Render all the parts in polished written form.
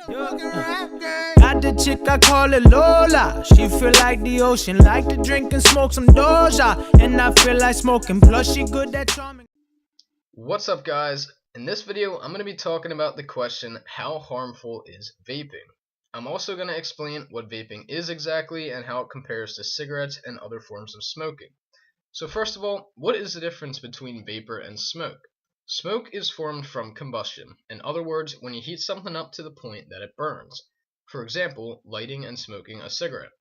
Got the chick, I call it Lola. She feel like the ocean, like to drink and smoke some Doja. And I feel like smoking, plus she good at charming. What's up, guys? In this video, I'm going to be talking about the question, how harmful is vaping? I'm also going to explain what vaping is exactly and how it compares to cigarettes and other forms of smoking. So first of all, what is the difference between vapor and smoke? Smoke is formed from combustion. In other words, when you heat something up to the point that it burns. For example, lighting and smoking a cigarette.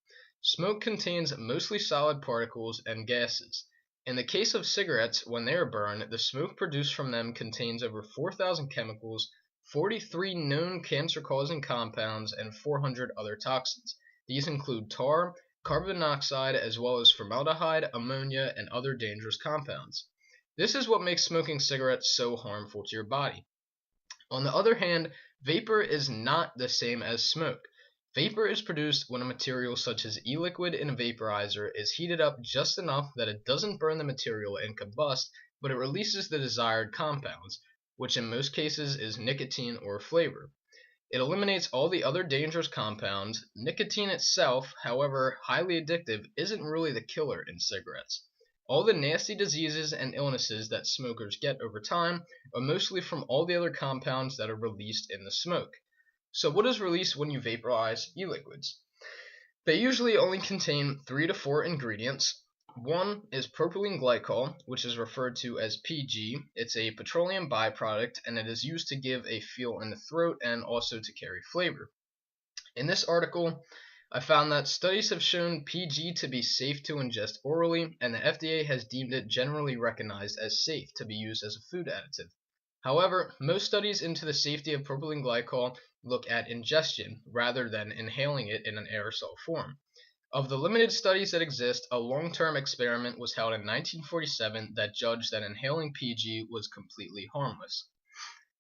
Smoke contains mostly solid particles and gases. In the case of cigarettes, when they are burned, the smoke produced from them contains over 4,000 chemicals, 43 known cancer-causing compounds, and 400 other toxins. These include tar, carbon monoxide, as well as formaldehyde, ammonia, and other dangerous compounds. This is what makes smoking cigarettes so harmful to your body. On the other hand, vapor is not the same as smoke. Vapor is produced when a material such as e-liquid in a vaporizer is heated up just enough that it doesn't burn the material and combust, but it releases the desired compounds, which in most cases is nicotine or flavor. It eliminates all the other dangerous compounds. Nicotine itself, however highly addictive, isn't really the killer in cigarettes. All the nasty diseases and illnesses that smokers get over time are mostly from all the other compounds that are released in the smoke. So what is released when you vaporize e-liquids? They usually only contain 3 to 4 ingredients. One is propylene glycol, which is referred to as PG. It's a petroleum byproduct, and it is used to give a feel in the throat and also to carry flavor. In this article, I found that studies have shown PG to be safe to ingest orally, and the FDA has deemed it generally recognized as safe to be used as a food additive. However, most studies into the safety of propylene glycol look at ingestion rather than inhaling it in an aerosol form. Of the limited studies that exist, a long-term experiment was held in 1947 that judged that inhaling PG was completely harmless.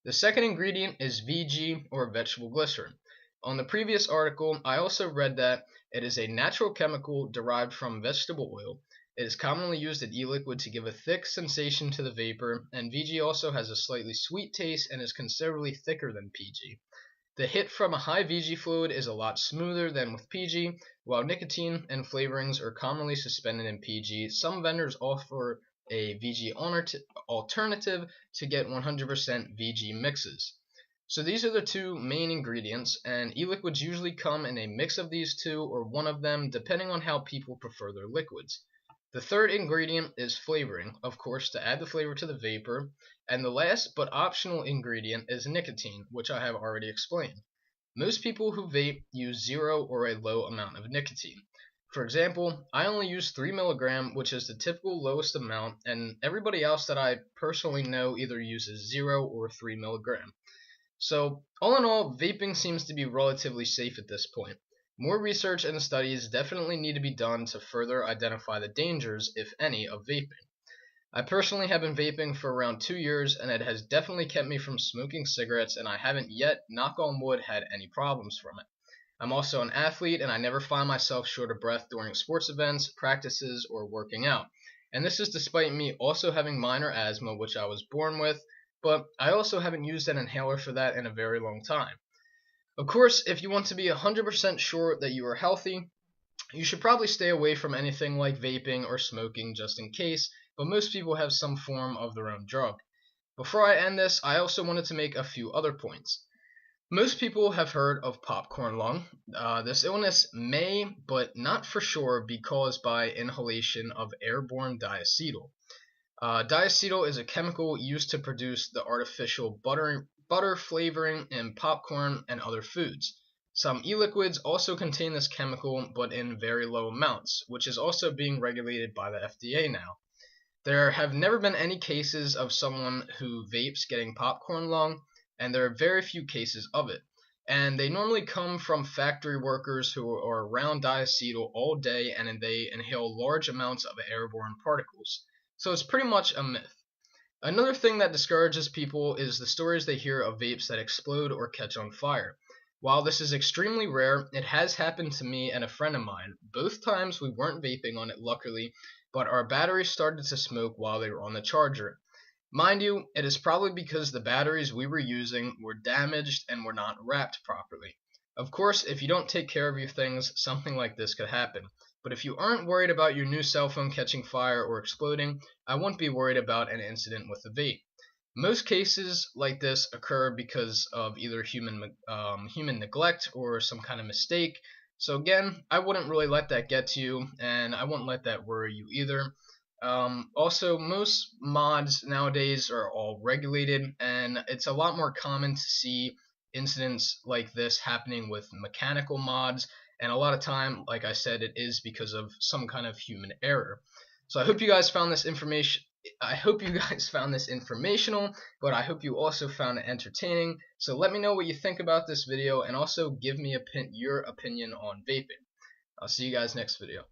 The second ingredient is VG, or vegetable glycerin. On the previous article, I also read that it is a natural chemical derived from vegetable oil. It is commonly used in e-liquid to give a thick sensation to the vapor, and VG also has a slightly sweet taste and is considerably thicker than PG. The hit from a high VG fluid is a lot smoother than with PG. While nicotine and flavorings are commonly suspended in PG, some vendors offer a VG alternative to get 100% VG mixes. So these are the two main ingredients, and e-liquids usually come in a mix of these two or one of them, depending on how people prefer their liquids. The third ingredient is flavoring, of course, to add the flavor to the vapor, and the last but optional ingredient is nicotine, which I have already explained. Most people who vape use 0 or a low amount of nicotine. For example, I only use 3 mg, which is the typical lowest amount, and everybody else that I personally know either uses 0 or 3 mg. So, all in all, vaping seems to be relatively safe at this point. More research and studies definitely need to be done to further identify the dangers, if any, of vaping. I personally have been vaping for around 2 years, and it has definitely kept me from smoking cigarettes, and I haven't yet, knock on wood, had any problems from it. I'm also an athlete, and I never find myself short of breath during sports events, practices, or working out. And this is despite me also having minor asthma, which I was born with, but I also haven't used an inhaler for that in a very long time. Of course, if you want to be 100% sure that you are healthy, you should probably stay away from anything like vaping or smoking just in case, but most people have some form of their own drug. Before I end this, I also wanted to make a few other points. Most people have heard of popcorn lung. This illness may, but not for sure, be caused by inhalation of airborne diacetyl. Diacetyl is a chemical used to produce the artificial butter flavoring in popcorn and other foods. Some e-liquids also contain this chemical, but in very low amounts, which is also being regulated by the FDA now. There have never been any cases of someone who vapes getting popcorn lung, and there are very few cases of it. And they normally come from factory workers who are around diacetyl all day, and they inhale large amounts of airborne particles. So it's pretty much a myth. Another thing that discourages people is the stories they hear of vapes that explode or catch on fire. While this is extremely rare, it has happened to me and a friend of mine. Both times we weren't vaping on it, luckily, but our batteries started to smoke while they were on the charger. Mind you, it is probably because the batteries we were using were damaged and were not wrapped properly. Of course, if you don't take care of your things, something like this could happen. But if you aren't worried about your new cell phone catching fire or exploding, I wouldn't be worried about an incident with a vape. Most cases like this occur because of either human neglect or some kind of mistake. So again, I wouldn't really let that get to you, and I wouldn't let that worry you either. Also, most mods nowadays are all regulated, and it's a lot more common to see incidents like this happening with mechanical mods, and a lot of time, like I said, it is because of some kind of human error. So I hope you guys found this information. I hope you guys found this informational, but I hope you also found it entertaining. So let me know what you think about this video, and also give me your opinion on vaping. I'll see you guys next video.